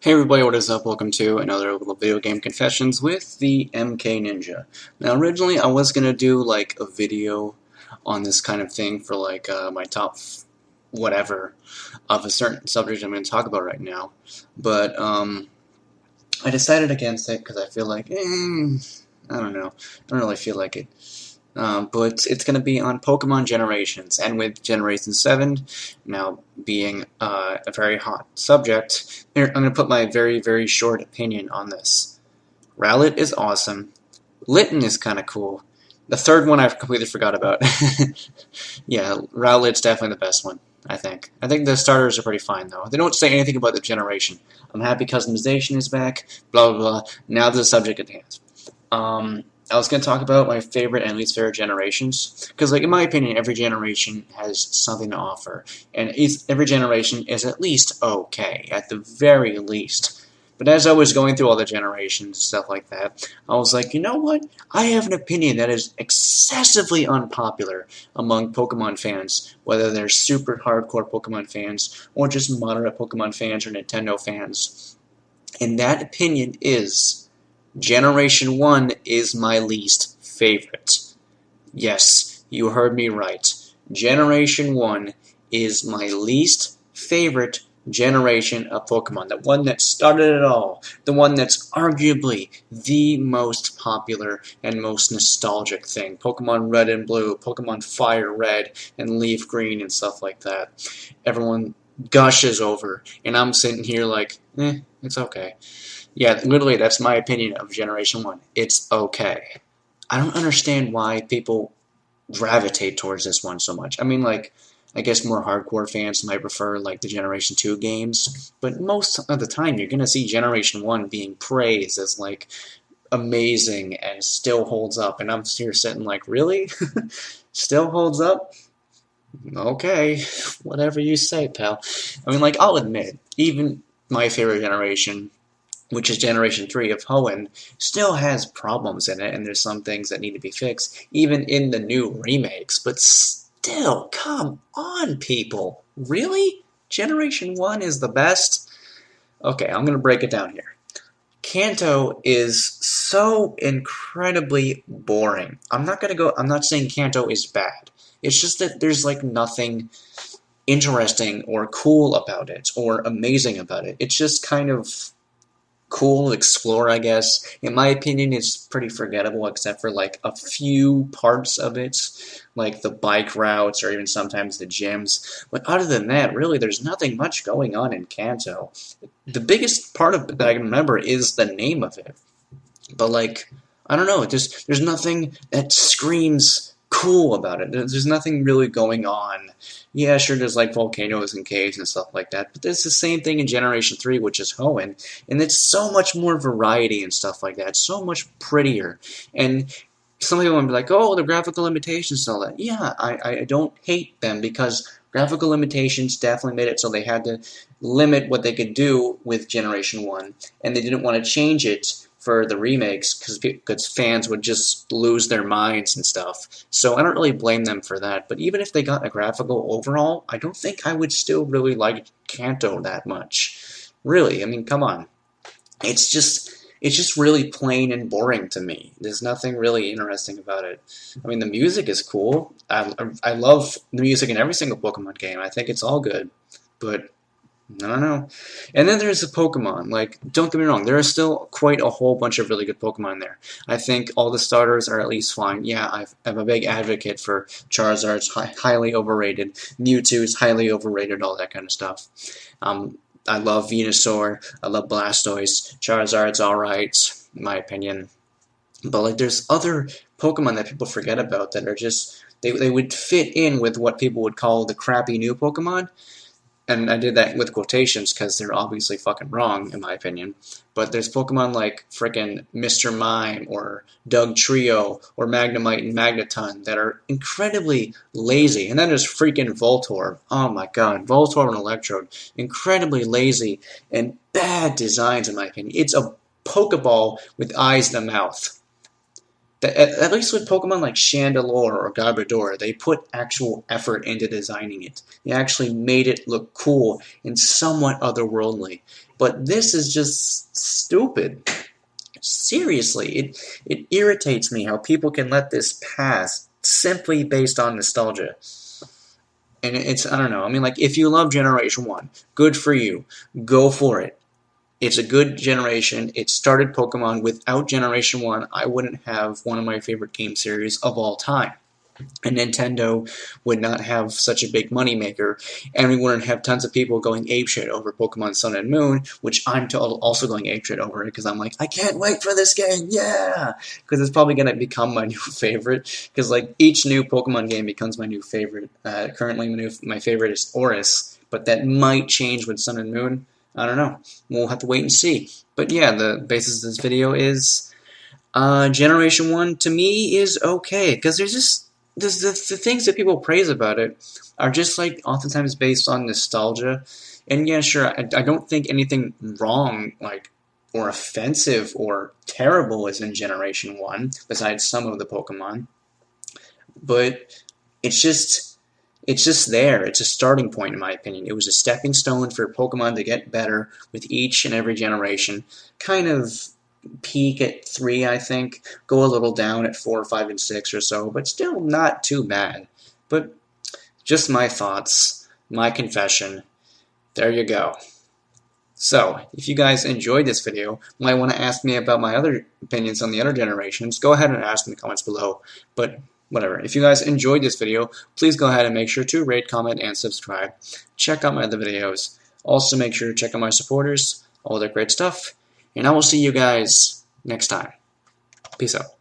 Hey everybody, what is up? Welcome to another little video game confessions with the MKninja. Now originally I was gonna do like a video on this kind of thing for like my top whatever of a certain subject I'm gonna talk about right now, but I decided against it because I feel like I don't know, I don't really feel like it. But it's going to be on Pokemon Generations, and with Generation 7 now being a very hot subject, here, I'm going to put my very, very short opinion on this. Rowlet is awesome. Litten is kind of cool. The third one I completely forgot about. Yeah, Rowlet's definitely the best one, I think. I think the starters are pretty fine, though. They don't say anything about the generation. I'm happy customization is back, blah, blah, blah. Now to the subject at hand. I was going to talk about my favorite and least favorite generations, because, like, in my opinion, every generation has something to offer, and every generation is at least okay, at the very least. But as I was going through all the generations and stuff like that, I was like, you know what? I have an opinion that is excessively unpopular among Pokemon fans, whether they're super hardcore Pokemon fans, or just moderate Pokemon fans or Nintendo fans. And that opinion is Generation 1 is my least favorite. Yes, you heard me right. Generation 1 is my least favorite generation of Pokemon. The one that started it all. The one that's arguably the most popular and most nostalgic thing. Pokemon Red and Blue, Pokemon Fire Red and Leaf Green and stuff like that. Everyone gushes over, and I'm sitting here like, it's okay. Yeah, literally, that's my opinion of Generation 1. It's okay. I don't understand why people gravitate towards this one so much. I mean, like, I guess more hardcore fans might prefer, like, the Generation 2 games, but most of the time you're going to see Generation 1 being praised as, like, amazing and still holds up. And I'm here sitting like, really? Still holds up? Okay, whatever you say, pal. I mean, like, I'll admit, even my favorite generation, which is Generation 3 of Hoenn, still has problems in it, and there's some things that need to be fixed, even in the new remakes. But still, come on, people. Really? Generation 1 is the best? Okay, I'm going to break it down here. Kanto is so incredibly boring. I'm not saying Kanto is bad. It's just that there's like nothing interesting or cool about it, or amazing about it. It's just kind of cool to explore, I guess. In my opinion, it's pretty forgettable except for like a few parts of it, like the bike routes or even sometimes the gyms. But other than that, really, there's nothing much going on in Kanto. The biggest part of it that I can remember is the name of it. But like, I don't know, there's nothing that screams cool about it. There's nothing really going on. Yeah, sure, there's like volcanoes and caves and stuff like that, but it's the same thing in Generation 3, which is Hoenn, and it's so much more variety and stuff like that. It's so much prettier. And some people will be like, oh, the graphical limitations and all that. Yeah, I don't hate them because graphical limitations definitely made it so they had to limit what they could do with Generation 1, and they didn't want to change it for the remakes because fans would just lose their minds and stuff. So I don't really blame them for that. But even if they got a graphical overhaul, I don't think I would still really like Kanto that much. Really, I mean, come on. It's just really plain and boring to me. There's nothing really interesting about it. I mean, the music is cool. I love the music in every single Pokemon game. I think it's all good. But I don't know. And then there's the Pokemon. Like, don't get me wrong, there are still quite a whole bunch of really good Pokemon there. I think all the starters are at least fine. Yeah, I'm a big advocate for Charizard's highly overrated. Mewtwo's highly overrated, all that kind of stuff. I love Venusaur. I love Blastoise. Charizard's alright, in my opinion. But, like, there's other Pokemon that people forget about that are just... They would fit in with what people would call the crappy new Pokemon. And I did that with quotations because they're obviously fucking wrong, in my opinion. But there's Pokemon like frickin' Mr. Mime or Doug Trio or Magnemite and Magneton that are incredibly lazy. And then there's freaking Voltorb. Oh my god, Voltorb and Electrode. Incredibly lazy and bad designs, in my opinion. It's a Pokeball with eyes in a mouth. At least with Pokemon like Chandelure or Garbodor, they put actual effort into designing it. They actually made it look cool and somewhat otherworldly. But this is just stupid. Seriously, it irritates me how people can let this pass simply based on nostalgia. And it's, I don't know, I mean, like, if you love Generation 1, good for you. Go for it. It's a good generation. It started Pokemon. Without Generation 1, I wouldn't have one of my favorite game series of all time. And Nintendo would not have such a big moneymaker, and we wouldn't have tons of people going apeshit over Pokemon Sun and Moon, which I'm also going apeshit over it because I'm like, I can't wait for this game, yeah! Because it's probably going to become my new favorite, because like each new Pokemon game becomes my new favorite. Currently, my favorite is Oris, but that might change with Sun and Moon. I don't know. We'll have to wait and see. But yeah, the basis of this video is Generation 1 to me is okay, because there's just the things that people praise about it are just like oftentimes based on nostalgia. And yeah, sure, I don't think anything wrong, like, or offensive or terrible is in Generation 1, besides some of the Pokemon. But it's just there. It's a starting point, in my opinion. It was a stepping stone for Pokemon to get better with each and every generation. Kind of peak at 3, I think. Go a little down at 4, 5, and 6 or so, but still not too bad. But just my thoughts, my confession. There you go. So, if you guys enjoyed this video, might want to ask me about my other opinions on the other generations, go ahead and ask in the comments below. But whatever. If you guys enjoyed this video, please go ahead and make sure to rate, comment, and subscribe. Check out my other videos. Also, make sure to check out my supporters, all their great stuff. And I will see you guys next time. Peace out.